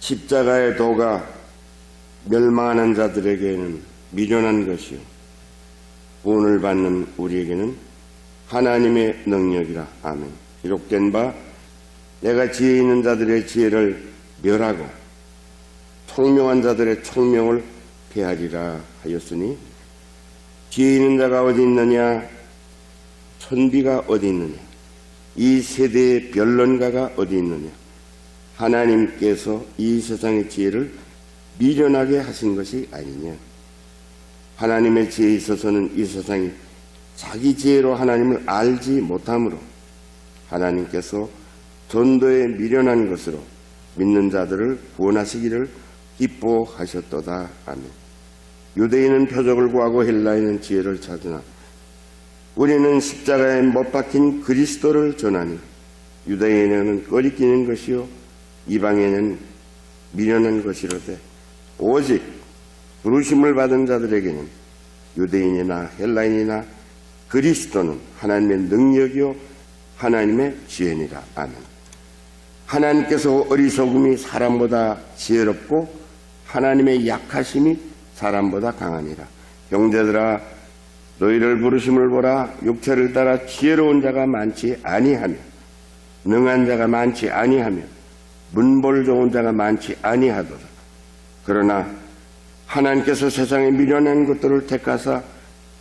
십자가의 도가 멸망하는 자들에게는 미련한 것이요 구원을 받는 우리에게는 하나님의 능력이라. 아멘. 기록된 바 내가 지혜 있는 자들의 지혜를 멸하고 총명한 자들의 총명을 폐하리라 하였으니 지혜 있는 자가 어디 있느냐? 선비가 어디 있느냐? 이 세대의 변론가가 어디 있느냐? 하나님께서 이 세상의 지혜를 미련하게 하신 것이 아니냐? 하나님의 지혜에 있어서는 이 세상이 자기 지혜로 하나님을 알지 못하므로 하나님께서 전도에 미련한 것으로 믿는 자들을 구원하시기를 기뻐하셨도다. 아멘. 유대인은 표적을 구하고 헬라인은 지혜를 찾으나 우리는 십자가에 못 박힌 그리스도를 전하니 유대인에게는 꺼리끼는 것이요 이방에는 미련한 것이로되 오직 부르심을 받은 자들에게는 유대인이나 헬라인이나 그리스도는 하나님의 능력이요 하나님의 지혜니라. 아멘. 하나님께서 어리석음이 사람보다 지혜롭고 하나님의 약하심이 사람보다 강하니라. 형제들아 너희를 부르심을 보라. 육체를 따라 지혜로운 자가 많지 아니하며 능한 자가 많지 아니하며 문벌 좋은 자가 많지 아니하도다. 그러나 하나님께서 세상에 미련한 것들을 택하사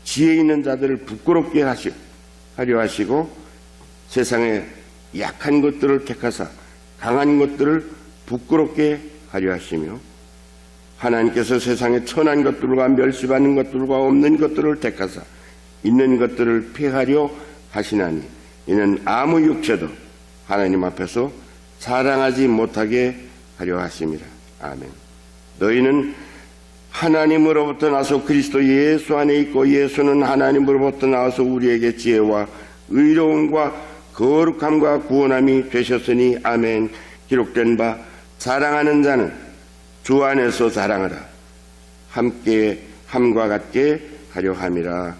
지혜 있는 자들을 부끄럽게 하려 하시고 세상에 약한 것들을 택하사 강한 것들을 부끄럽게 하려 하시며 하나님께서 세상에 천한 것들과 멸시받는 것들과 없는 것들을 택하사 있는 것들을 폐하려 하시나니 이는 아무 육체도 하나님 앞에서 자랑하지 못하게 하려 하심이라. 아멘. 너희는 하나님으로부터 나서 그리스도 예수 안에 있고 예수는 하나님으로부터 나와서 우리에게 지혜와 의로움과 거룩함과 구원함이 되셨으니 아멘. 기록된 바 자랑하는 자는 주 안에서 자랑하라. 함께 함과 같게 하려 함이라.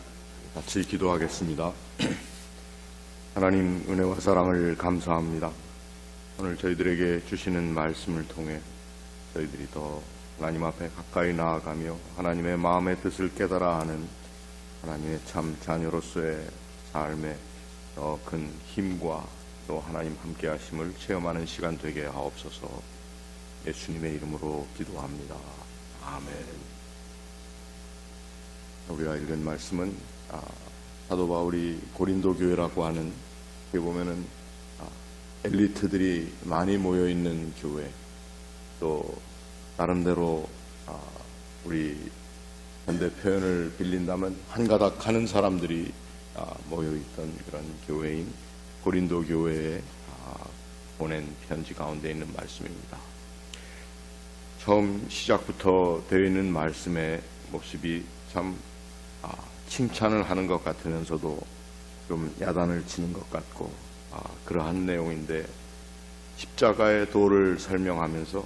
같이 기도하겠습니다. 하나님 은혜와 사랑을 감사합니다. 오늘 저희들에게 주시는 말씀을 통해 저희들이 더 하나님 앞에 가까이 나아가며 하나님의 마음의 뜻을 깨달아 하는 하나님의 참 자녀로서의 삶에 더 큰 힘과 또 하나님 함께 하심을 체험하는 시간 되게 하옵소서. 예수님의 이름으로 기도합니다. 아멘. 우리가 읽은 말씀은 사도 바울이 고린도 교회라고 하는 여기 보면은 엘리트들이 많이 모여 있는 교회, 또 나름대로 우리 현대 표현을 빌린다면 한가닥 하는 사람들이 모여있던 그런 교회인 고린도 교회에 보낸 편지 가운데 있는 말씀입니다. 처음 시작부터 되어 있는 말씀의 모습이 참 칭찬을 하는 것 같으면서도 좀 야단을 치는 것 같고 그러한 내용인데 십자가의 도를 설명하면서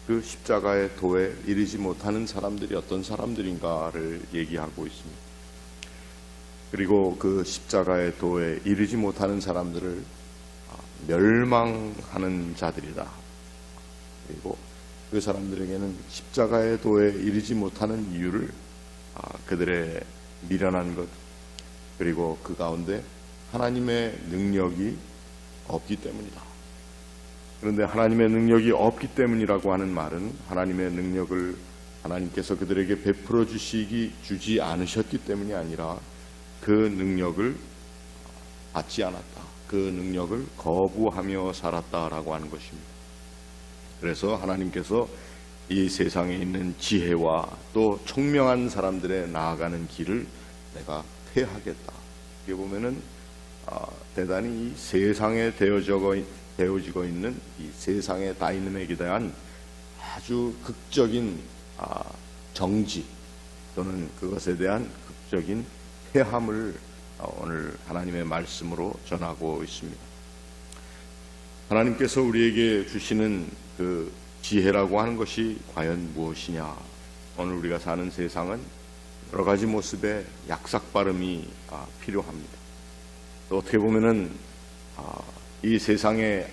그 십자가의 도에 이르지 못하는 사람들이 어떤 사람들인가를 얘기하고 있습니다. 그리고 그 십자가의 도에 이르지 못하는 사람들을 멸망하는 자들이다. 그리고 그 사람들에게는 십자가의 도에 이르지 못하는 이유를 그들의 미련한 것, 그리고 그 가운데 하나님의 능력이 없기 때문이다. 그런데 하나님의 능력이 없기 때문이라고 하는 말은 하나님의 능력을 하나님께서 그들에게 베풀어 주지 않으셨기 때문이 아니라 그 능력을 받지 않았다. 그 능력을 거부하며 살았다라고 하는 것입니다. 그래서 하나님께서 이 세상에 있는 지혜와 또 총명한 사람들의 나아가는 길을 내가 폐하겠다. 이게 보면은 대단히 이 세상에 되어지고 있는 이 세상의 다이내믹에 대한 아주 극적인 정지 또는 그것에 대한 극적인 폐함을 오늘 하나님의 말씀으로 전하고 있습니다. 하나님께서 우리에게 주시는 그 지혜라고 하는 것이 과연 무엇이냐? 오늘 우리가 사는 세상은 여러 가지 모습의 약삭 발음이 필요합니다. 또 어떻게 보면은 이 세상의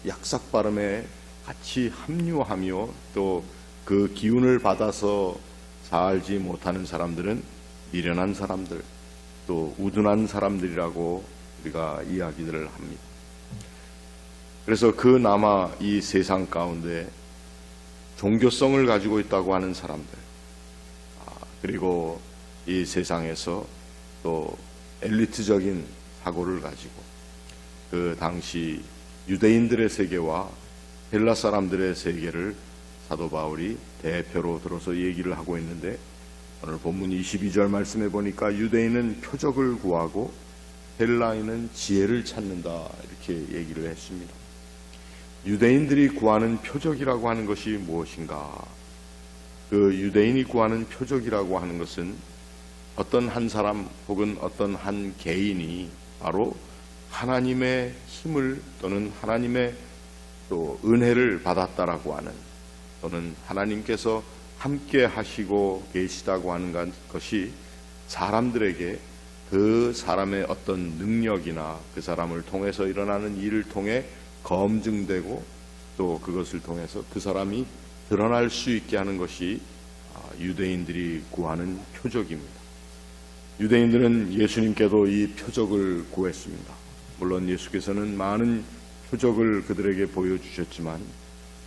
약삭 발음에 같이 합류하며 또 그 기운을 받아서 살지 못하는 사람들은 미련한 사람들, 또 우둔한 사람들이라고 우리가 이야기들을 합니다. 그래서 그나마 이 세상 가운데 종교성을 가지고 있다고 하는 사람들, 그리고 이 세상에서 또 엘리트적인 사고를 가지고 그 당시 유대인들의 세계와 헬라 사람들의 세계를 사도 바울이 대표로 들어서 얘기를 하고 있는데, 오늘 본문 22절 말씀해 보니까 유대인은 표적을 구하고 헬라인은 지혜를 찾는다, 이렇게 얘기를 했습니다. 유대인들이 구하는 표적이라고 하는 것이 무엇인가? 그 유대인이 구하는 표적이라고 하는 것은 어떤 한 사람 혹은 어떤 한 개인이 바로 하나님의 힘을 또는 하나님의 또 은혜를 받았다라고 하는, 또는 하나님께서 함께 하시고 계시다고 하는 것이 사람들에게 그 사람의 어떤 능력이나 그 사람을 통해서 일어나는 일을 통해 검증되고 또 그것을 통해서 그 사람이 드러날 수 있게 하는 것이 유대인들이 구하는 표적입니다. 유대인들은 예수님께도 이 표적을 구했습니다. 물론 예수께서는 많은 표적을 그들에게 보여주셨지만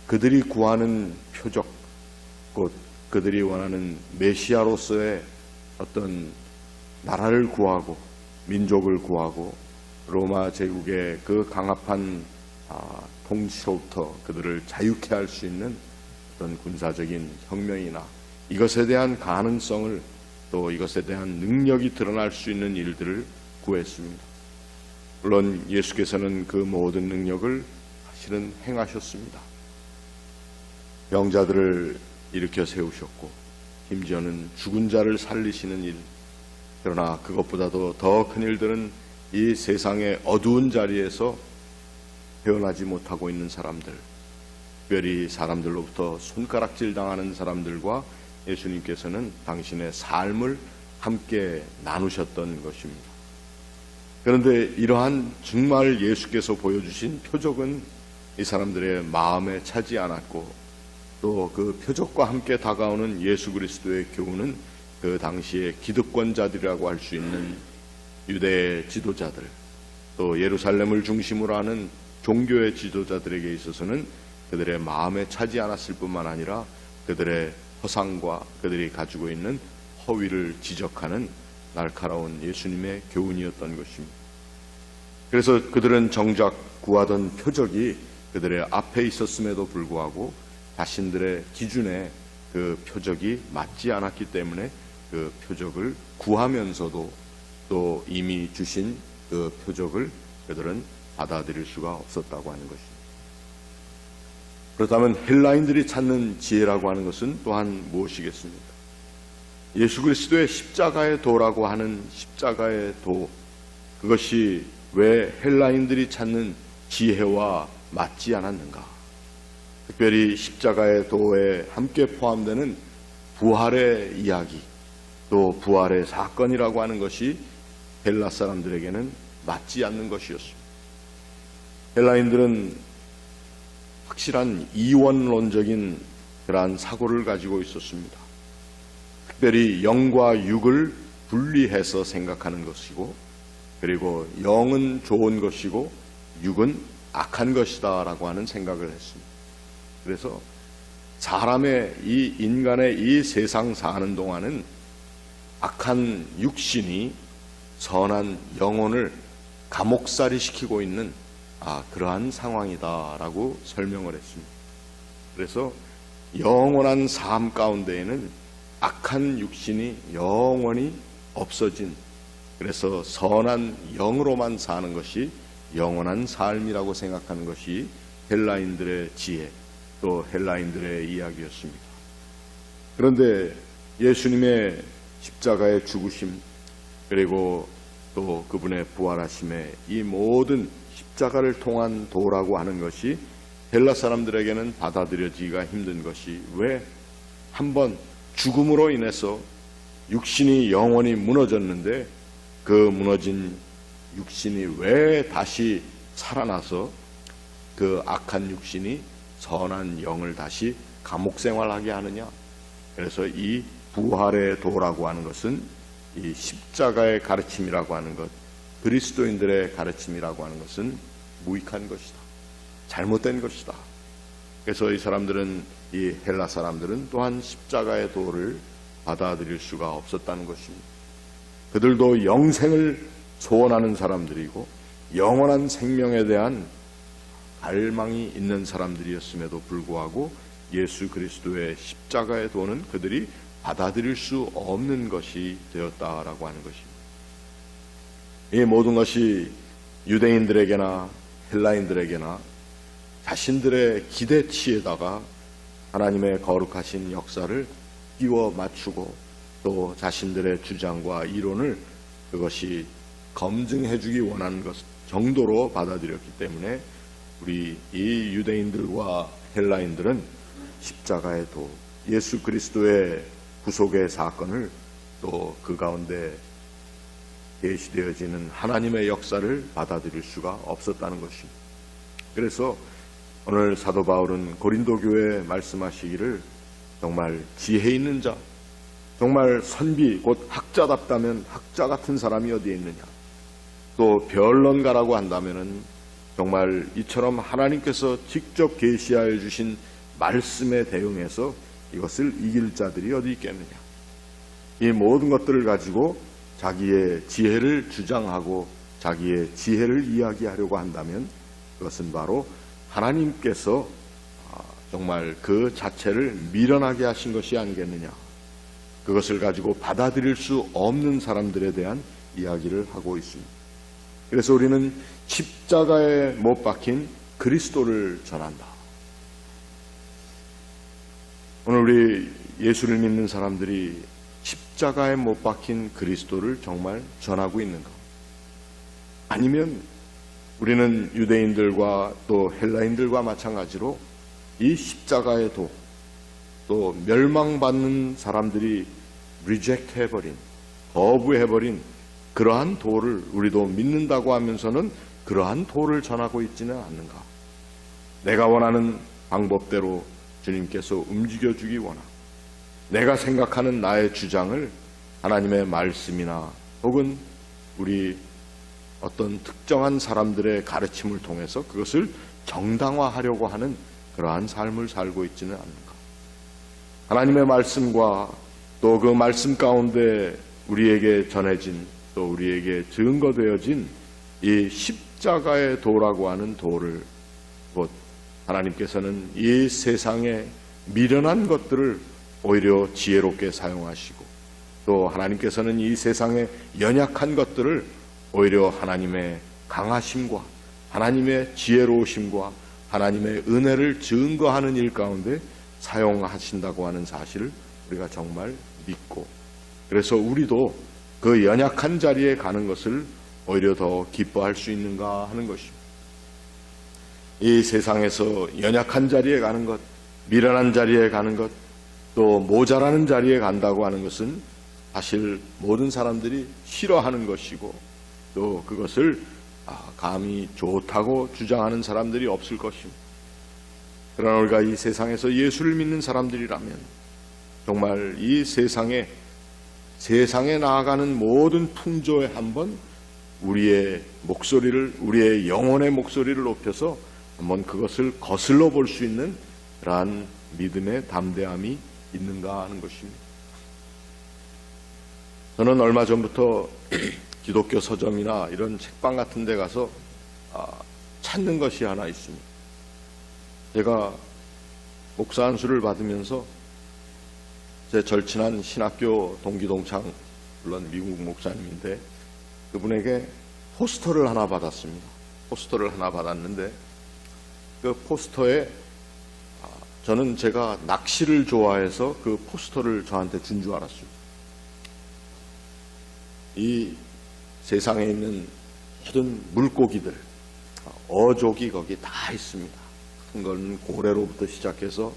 그들이 구하는 표적, 곧 그들이 원하는 메시아로서의 어떤 나라를 구하고 민족을 구하고 로마 제국의 그 강압한 통치로부터 그들을 자유케 할 수 있는 어떤 군사적인 혁명이나 이것에 대한 가능성을, 또 이것에 대한 능력이 드러날 수 있는 일들을 구했습니다. 물론 예수께서는 그 모든 능력을 사실은 행하셨습니다. 병자들을 일으켜 세우셨고 심지어는 죽은 자를 살리시는 일, 그러나 그것보다도 더 큰 일들은 이 세상의 어두운 자리에서 헤어나지 못하고 있는 사람들, 특별히 사람들로부터 손가락질 당하는 사람들과 예수님께서는 당신의 삶을 함께 나누셨던 것입니다. 그런데 이러한 정말 예수께서 보여주신 표적은 이 사람들의 마음에 차지 않았고, 또 그 표적과 함께 다가오는 예수 그리스도의 교훈은 그 당시의 기득권자들이라고 할 수 있는 유대 지도자들, 또 예루살렘을 중심으로 하는 종교의 지도자들에게 있어서는 그들의 마음에 차지 않았을 뿐만 아니라 그들의 허상과 그들이 가지고 있는 허위를 지적하는 날카로운 예수님의 교훈이었던 것입니다. 그래서 그들은 정작 구하던 표적이 그들의 앞에 있었음에도 불구하고 자신들의 기준에 그 표적이 맞지 않았기 때문에 그 표적을 구하면서도 또 이미 주신 그 표적을 그들은 받아들일 수가 없었다고 하는 것입니다. 그렇다면 헬라인들이 찾는 지혜라고 하는 것은 또한 무엇이겠습니까? 예수 그리스도의 십자가의 도라고 하는 십자가의 도, 그것이 왜 헬라인들이 찾는 지혜와 맞지 않았는가? 특별히 십자가의 도에 함께 포함되는 부활의 이야기, 또 부활의 사건이라고 하는 것이 헬라 사람들에게는 맞지 않는 것이었습니다. 헬라인들은 확실한 이원론적인 그러한 사고를 가지고 있었습니다. 특별히 영과 육을 분리해서 생각하는 것이고, 그리고 영은 좋은 것이고 육은 악한 것이다 라고 하는 생각을 했습니다. 그래서 사람의 이 인간의 이 세상 사는 동안은 악한 육신이 선한 영혼을 감옥살이 시키고 있는 그러한 상황이다라고 설명을 했습니다. 그래서 영원한 삶 가운데에는 악한 육신이 영원히 없어진, 그래서 선한 영으로만 사는 것이 영원한 삶이라고 생각하는 것이 헬라인들의 지혜, 또 헬라인들의 이야기였습니다. 그런데 예수님의 십자가의 죽으심, 그리고 또 그분의 부활하심의 이 모든 십자가를 통한 도라고 하는 것이 헬라 사람들에게는 받아들여지기가 힘든 것이, 왜 한번 죽음으로 인해서 육신이 영원히 무너졌는데 그 무너진 육신이 왜 다시 살아나서 그 악한 육신이 선한 영을 다시 감옥 생활하게 하느냐? 그래서 이 부활의 도라고 하는 것은 이 십자가의 가르침이라고 하는 것, 그리스도인들의 가르침이라고 하는 것은 무익한 것이다. 잘못된 것이다. 그래서 이 사람들은, 이 헬라 사람들은 또한 십자가의 도를 받아들일 수가 없었다는 것입니다. 그들도 영생을 소원하는 사람들이고 영원한 생명에 대한 갈망이 있는 사람들이었음에도 불구하고 예수 그리스도의 십자가의 도는 그들이 받아들일 수 없는 것이 되었다라고 하는 것입니다. 이 모든 것이 유대인들에게나 헬라인들에게나 자신들의 기대치에다가 하나님의 거룩하신 역사를 끼워 맞추고 또 자신들의 주장과 이론을 그것이 검증해 주기 원하는 것 정도로 받아들였기 때문에 우리 이 유대인들과 헬라인들은 십자가의 도, 예수 그리스도의 구속의 사건을 또 그 가운데 계시되어지는 하나님의 역사를 받아들일 수가 없었다는 것입니다. 그래서 오늘 사도 바울은 고린도 교회에 말씀하시기를 정말 지혜 있는 자, 정말 선비 곧 학자답다면 학자 같은 사람이 어디에 있느냐, 또 변론가라고 한다면은 정말 이처럼 하나님께서 직접 계시하여 주신 말씀에 대응해서 이것을 이길 자들이 어디 있겠느냐. 이 모든 것들을 가지고 자기의 지혜를 주장하고 자기의 지혜를 이야기하려고 한다면 그것은 바로 하나님께서 정말 그 자체를 미련하게 하신 것이 아니겠느냐. 그것을 가지고 받아들일 수 없는 사람들에 대한 이야기를 하고 있습니다. 그래서 우리는 십자가에 못 박힌 그리스도를 전한다. 오늘 우리 예수를 믿는 사람들이 십자가에 못 박힌 그리스도를 정말 전하고 있는가? 아니면 우리는 유대인들과 또 헬라인들과 마찬가지로 이 십자가의 도, 또 멸망받는 사람들이 리젝트 해버린, 거부해버린 그러한 도를 우리도 믿는다고 하면서는 그러한 도를 전하고 있지는 않는가? 내가 원하는 방법대로 주님께서 움직여주기 원하고 내가 생각하는 나의 주장을 하나님의 말씀이나 혹은 우리 어떤 특정한 사람들의 가르침을 통해서 그것을 정당화하려고 하는 그러한 삶을 살고 있지는 않는가? 하나님의 말씀과 또 그 말씀 가운데 우리에게 전해진 또 우리에게 증거되어진 이 십자가의 도라고 하는 도를 곧 하나님께서는 이 세상에 미련한 것들을 오히려 지혜롭게 사용하시고 또 하나님께서는 이 세상에 연약한 것들을 오히려 하나님의 강하심과 하나님의 지혜로우심과 하나님의 은혜를 증거하는 일 가운데 사용하신다고 하는 사실을 우리가 정말 믿고 그래서 우리도 그 연약한 자리에 가는 것을 오히려 더 기뻐할 수 있는가 하는 것입니다. 이 세상에서 연약한 자리에 가는 것, 미련한 자리에 가는 것, 또 모자라는 자리에 간다고 하는 것은 사실 모든 사람들이 싫어하는 것이고 또 그것을 감히 좋다고 주장하는 사람들이 없을 것입니다. 그러나 우리가 이 세상에서 예수를 믿는 사람들이라면 정말 이 세상에 나아가는 모든 풍조에 한번 우리의 목소리를, 우리의 영혼의 목소리를 높여서 한번 그것을 거슬러 볼 수 있는 그러한 믿음의 담대함이 있는가 하는 것입니다. 저는 얼마 전부터 기독교 서점이나 이런 책방 같은 데 가서 찾는 것이 하나 있습니다. 제가 목사 안수를 받으면서 제 절친한 신학교 동기동창, 물론 미국 목사님인데 그분에게 포스터를 하나 받았습니다. 포스터를 하나 받았는데 그 포스터에 저는 제가 낚시를 좋아해서 그 포스터를 저한테 준 줄 알았어요. 이 세상에 있는 모든 물고기들, 어족이 거기 다 있습니다. 큰 건 고래로부터 시작해서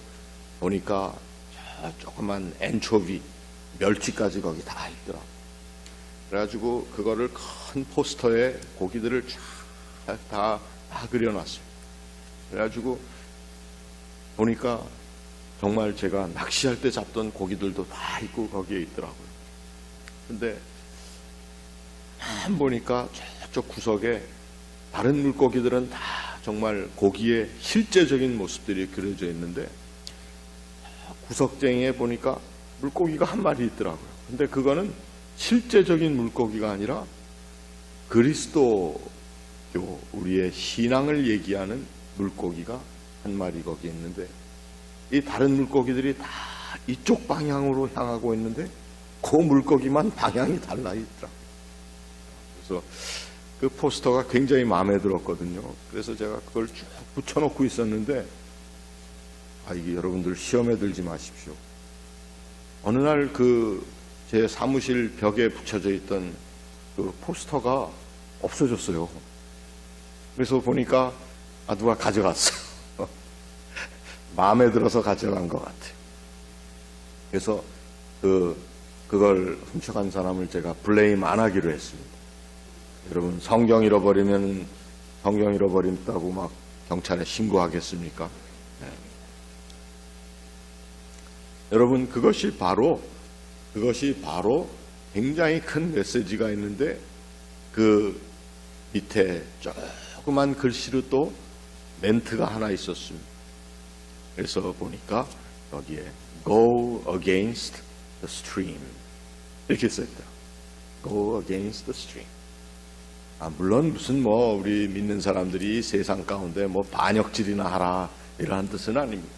보니까 조그만 엔초비, 멸치까지 거기 다 있더라. 그래가지고 그거를 큰 포스터에 고기들을 다 그려놨어요. 그래가지고 보니까 정말 제가 낚시할 때 잡던 고기들도 다 있고 거기에 있더라고요. 근데 보니까 저쪽 구석에 다른 물고기들은 다 정말 고기의 실제적인 모습들이 그려져 있는데 구석쟁이에 보니까 물고기가 한 마리 있더라고요. 근데 그거는 실제적인 물고기가 아니라 그리스도교, 우리의 신앙을 얘기하는 물고기가 한 마리 거기에 있는데 이 다른 물고기들이 다 이쪽 방향으로 향하고 있는데 그 물고기만 방향이 달라 있더라고요. 그래서 그 포스터가 굉장히 마음에 들었거든요. 그래서 제가 그걸 쭉 붙여놓고 있었는데 이게 여러분들 시험에 들지 마십시오. 어느 날 제 사무실 벽에 붙여져 있던 그 포스터가 없어졌어요. 그래서 보니까 누가 가져갔어요. 마음에 들어서 가져간 것 같아요. 그래서 그걸 훔쳐간 사람을 제가 블레임 안 하기로 했습니다. 여러분, 성경 잃어버린다고 막 경찰에 신고하겠습니까? 네. 여러분, 그것이 바로 굉장히 큰 메시지가 있는데 그 밑에 조그만 글씨로 또 멘트가 하나 있었습니다. 그래서 보니까 여기에 Go against the stream 이렇게 써있다. Go against the stream. 물론 무슨 우리 믿는 사람들이 세상 가운데 반역질이나 하라 이러한 뜻은 아닙니다.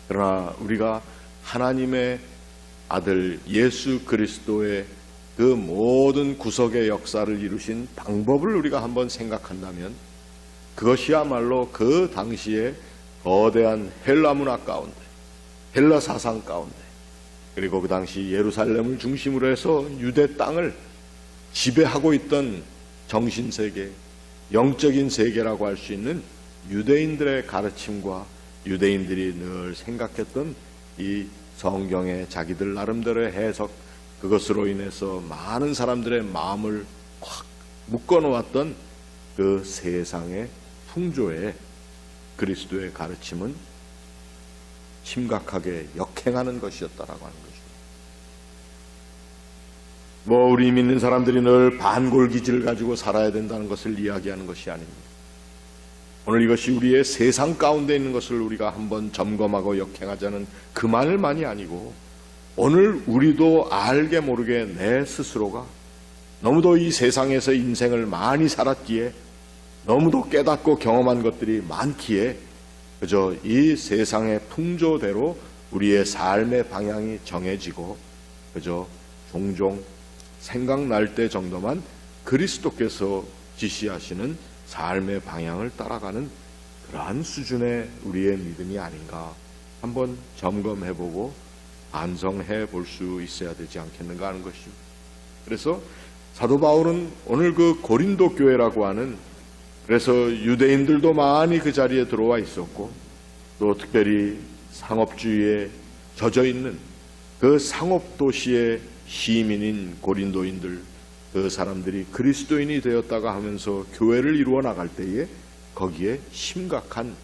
그러나 우리가 하나님의 아들 예수 그리스도의 그 모든 구속의 역사를 이루신 방법을 우리가 한번 생각한다면 그것이야말로 그 당시에 거대한 헬라 문화 가운데, 헬라 사상 가운데, 그리고 그 당시 예루살렘을 중심으로 해서 유대 땅을 지배하고 있던 정신세계, 영적인 세계라고 할 수 있는 유대인들의 가르침과 유대인들이 늘 생각했던 이 성경의 자기들 나름대로의 해석, 그것으로 인해서 많은 사람들의 마음을 확 묶어놓았던 그 세상의 풍조에 그리스도의 가르침은 심각하게 역행하는 것이었다라고 하는 것입니다. 우리 믿는 사람들이 늘 반골기질을 가지고 살아야 된다는 것을 이야기하는 것이 아닙니다. 오늘 이것이 우리의 세상 가운데 있는 것을 우리가 한번 점검하고 역행하자는 그 말만이 아니고 오늘 우리도 알게 모르게 내 스스로가 너무도 이 세상에서 인생을 많이 살았기에 너무도 깨닫고 경험한 것들이 많기에 그저 이 세상의 풍조대로 우리의 삶의 방향이 정해지고 그저 종종 생각날 때 정도만 그리스도께서 지시하시는 삶의 방향을 따라가는 그러한 수준의 우리의 믿음이 아닌가 한번 점검해보고 반성해 볼 수 있어야 되지 않겠는가 하는 것입니다. 그래서 사도 바울은 오늘 그 고린도 교회라고 하는, 그래서 유대인들도 많이 그 자리에 들어와 있었고 또 특별히 상업주의에 젖어 있는 그 상업 도시의 시민인 고린도인들, 그 사람들이 그리스도인이 되었다가 하면서 교회를 이루어 나갈 때에 거기에 심각한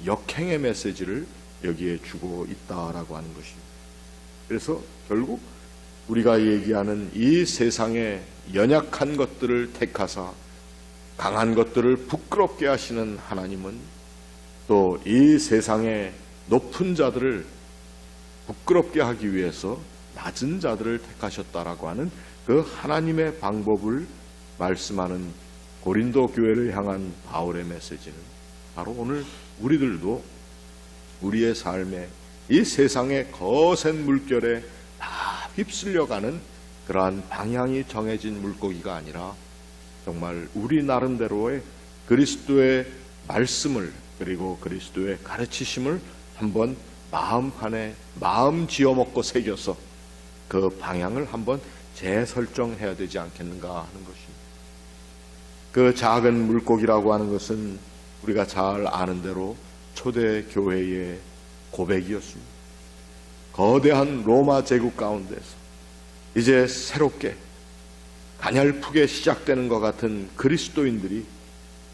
역행의 메시지를 여기에 주고 있다라고 하는 것입니다. 그래서 결국 우리가 얘기하는 이 세상의 연약한 것들을 택하사 강한 것들을 부끄럽게 하시는 하나님은 또 이 세상의 높은 자들을 부끄럽게 하기 위해서 낮은 자들을 택하셨다라고 하는 그 하나님의 방법을 말씀하는 고린도 교회를 향한 바울의 메시지는 바로 오늘 우리들도 우리의 삶에 이 세상의 거센 물결에 다 휩쓸려가는 그러한 방향이 정해진 물고기가 아니라 정말 우리 나름대로의 그리스도의 말씀을 그리고 그리스도의 가르치심을 한번 마음 안에 마음 지어먹고 새겨서 그 방향을 한번 재설정해야 되지 않겠는가 하는 것입니다. 그 작은 물고기라고 하는 것은 우리가 잘 아는 대로 초대 교회의 고백이었습니다. 거대한 로마 제국 가운데서 이제 새롭게 가냘프게 시작되는 것 같은 그리스도인들이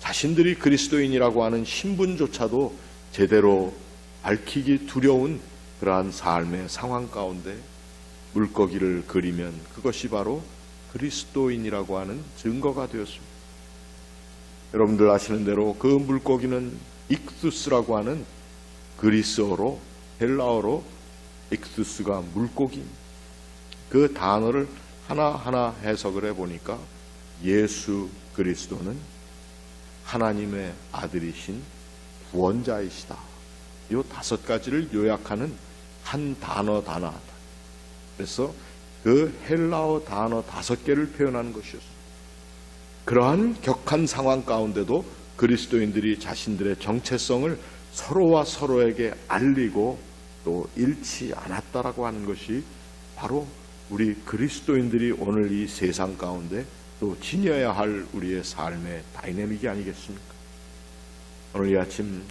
자신들이 그리스도인이라고 하는 신분조차도 제대로 밝히기 두려운 그러한 삶의 상황 가운데 물고기를 그리면 그것이 바로 그리스도인이라고 하는 증거가 되었습니다. 여러분들 아시는 대로 그 물고기는 익투스라고 하는 그리스어로, 헬라어로 익투스가 물고기입니다. 그 단어를 하나하나 해석을 해보니까 예수 그리스도는 하나님의 아들이신 구원자이시다. 이 5가지를 요약하는 한 단어 하나. 그래서 그 헬라어 단어 5개를 표현하는 것이었습니다. 그러한 격한 상황 가운데도 그리스도인들이 자신들의 정체성을 서로와 서로에게 알리고 또 잃지 않았다라고 하는 것이 바로 우리 그리스도인들이 오늘 이 세상 가운데 또 지녀야 할 우리의 삶의 다이내믹이 아니겠습니까? 오늘 이 아침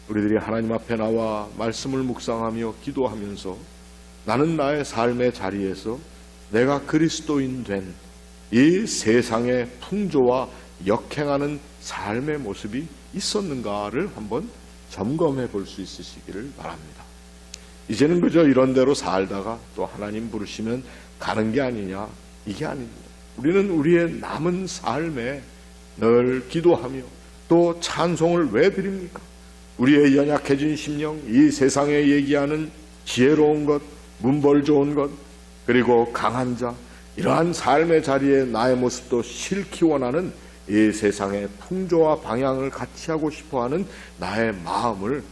우리들이 하나님 앞에 나와 말씀을 묵상하며 기도하면서 나는 나의 삶의 자리에서 내가 그리스도인 된 이 세상의 풍조와 역행하는 삶의 모습이 있었는가를 한번 점검해 볼 수 있으시기를 바랍니다. 이제는 그저 이런 대로 살다가 또 하나님 부르시면 가는 게 아니냐, 이게 아닙니다. 우리는 우리의 남은 삶에 늘 기도하며 또 찬송을 왜 드립니까? 우리의 연약해진 심령, 이 세상에 얘기하는 지혜로운 것, 문벌 좋은 것, 그리고 강한 자, 이러한 삶의 자리에 나의 모습도 실키 원하는 이 세상의 풍조와 방향을 같이 하고 싶어하는 나의 마음을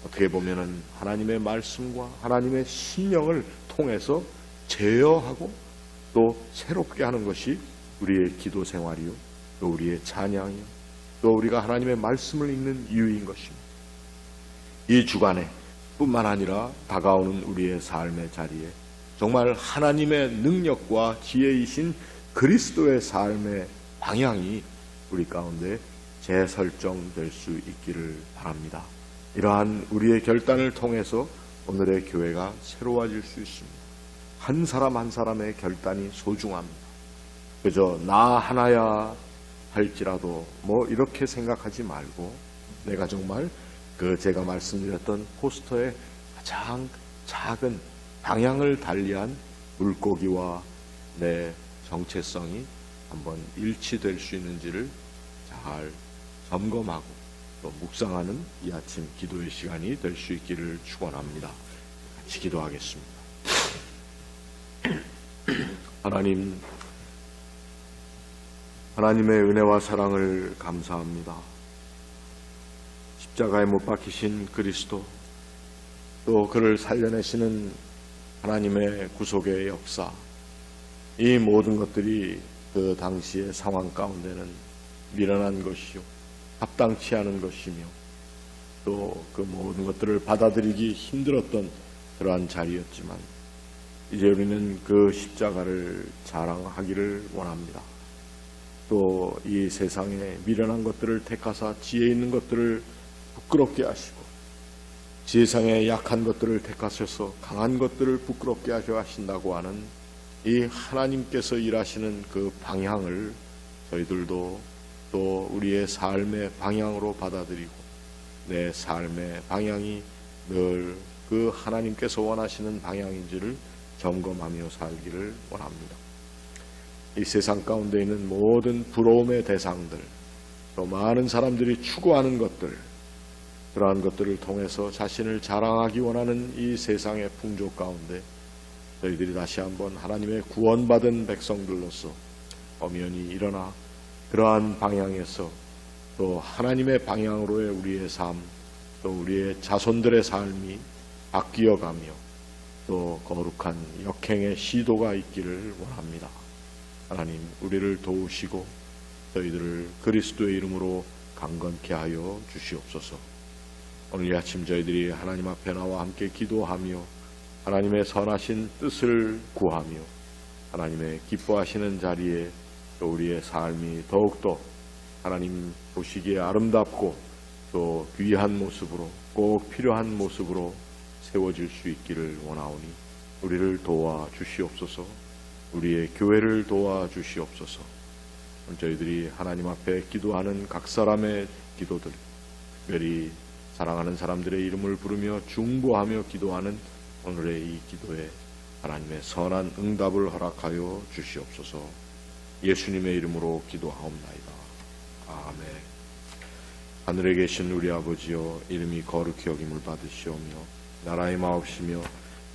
어떻게 보면은 하나님의 말씀과 하나님의 심령을 통해서 제어하고 또 새롭게 하는 것이 우리의 기도 생활이요, 또 우리의 찬양이요, 또 우리가 하나님의 말씀을 읽는 이유인 것입니다. 이 주간에 뿐만 아니라 다가오는 우리의 삶의 자리에 정말 하나님의 능력과 지혜이신 그리스도의 삶의 방향이 우리 가운데 재설정될 수 있기를 바랍니다. 이러한 우리의 결단을 통해서 오늘의 교회가 새로워질 수 있습니다. 한 사람 한 사람의 결단이 소중합니다. 그저 나 하나야 할지라도 뭐 이렇게 생각하지 말고 내가 정말 그 제가 말씀드렸던 포스터의 가장 작은 방향을 달리한 물고기와 내 정체성이 한번 일치될 수 있는지를 잘 점검하고 또 묵상하는 이 아침 기도의 시간이 될 수 있기를 축원합니다. 같이 기도하겠습니다. 하나님, 하나님의 은혜와 사랑을 감사합니다. 십자가에 못 박히신 그리스도, 또 그를 살려내시는 하나님의 구속의 역사, 이 모든 것들이 그 당시의 상황 가운데는 미련한 것이요, 합당치 않은 것이며 또 그 모든 것들을 받아들이기 힘들었던 그러한 자리였지만 이제 우리는 그 십자가를 자랑하기를 원합니다. 또 이 세상에 미련한 것들을 택하사 지혜 있는 것들을 부끄럽게 하시고 세상에 약한 것들을 택하셔서 강한 것들을 부끄럽게 하신다고 하는 이 하나님께서 일하시는 그 방향을 저희들도 또 우리의 삶의 방향으로 받아들이고 내 삶의 방향이 늘 그 하나님께서 원하시는 방향인지를 점검하며 살기를 원합니다. 이 세상 가운데 있는 모든 부러움의 대상들, 또 많은 사람들이 추구하는 것들, 그러한 것들을 통해서 자신을 자랑하기 원하는 이 세상의 풍조 가운데 저희들이 다시 한번 하나님의 구원받은 백성들로서 엄연히 일어나 그러한 방향에서 또 하나님의 방향으로의 우리의 삶, 또 우리의 자손들의 삶이 바뀌어가며 또 거룩한 역행의 시도가 있기를 원합니다. 하나님, 우리를 도우시고 저희들을 그리스도의 이름으로 강건케 하여 주시옵소서. 오늘 이 아침 저희들이 하나님 앞에 나와 함께 기도하며 하나님의 선하신 뜻을 구하며 하나님의 기뻐하시는 자리에 또 우리의 삶이 더욱더 하나님 보시기에 아름답고 또 귀한 모습으로 꼭 필요한 모습으로 세워질 수 있기를 원하오니 우리를 도와 주시옵소서. 우리의 교회를 도와 주시옵소서. 저희들이 하나님 앞에 기도하는 각 사람의 기도들, 특별히 사랑하는 사람들의 이름을 부르며 중보하며 기도하는 오늘의 이 기도에 하나님의 선한 응답을 허락하여 주시옵소서. 예수님의 이름으로 기도하옵나이다. 아멘. 하늘에 계신 우리 아버지여, 이름이 거룩히 여김을 받으시오며 나라의 마옵시며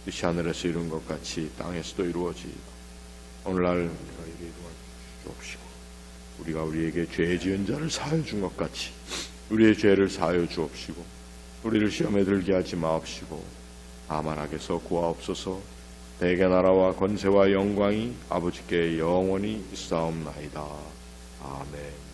뜻이 하늘에서 이룬 것 같이 땅에서도 이루어지이다. 오늘날 우리가 이루어 주옵시고 우리가 우리에게 죄 지은 자를 사하여 준 것 같이 우리의 죄를 사하여 주옵시고 우리를 시험에 들게 하지 마옵시고 다만 악에서 구하옵소서. 대개 나라와 권세와 영광이 아버지께 영원히 있사옵나이다. 아멘.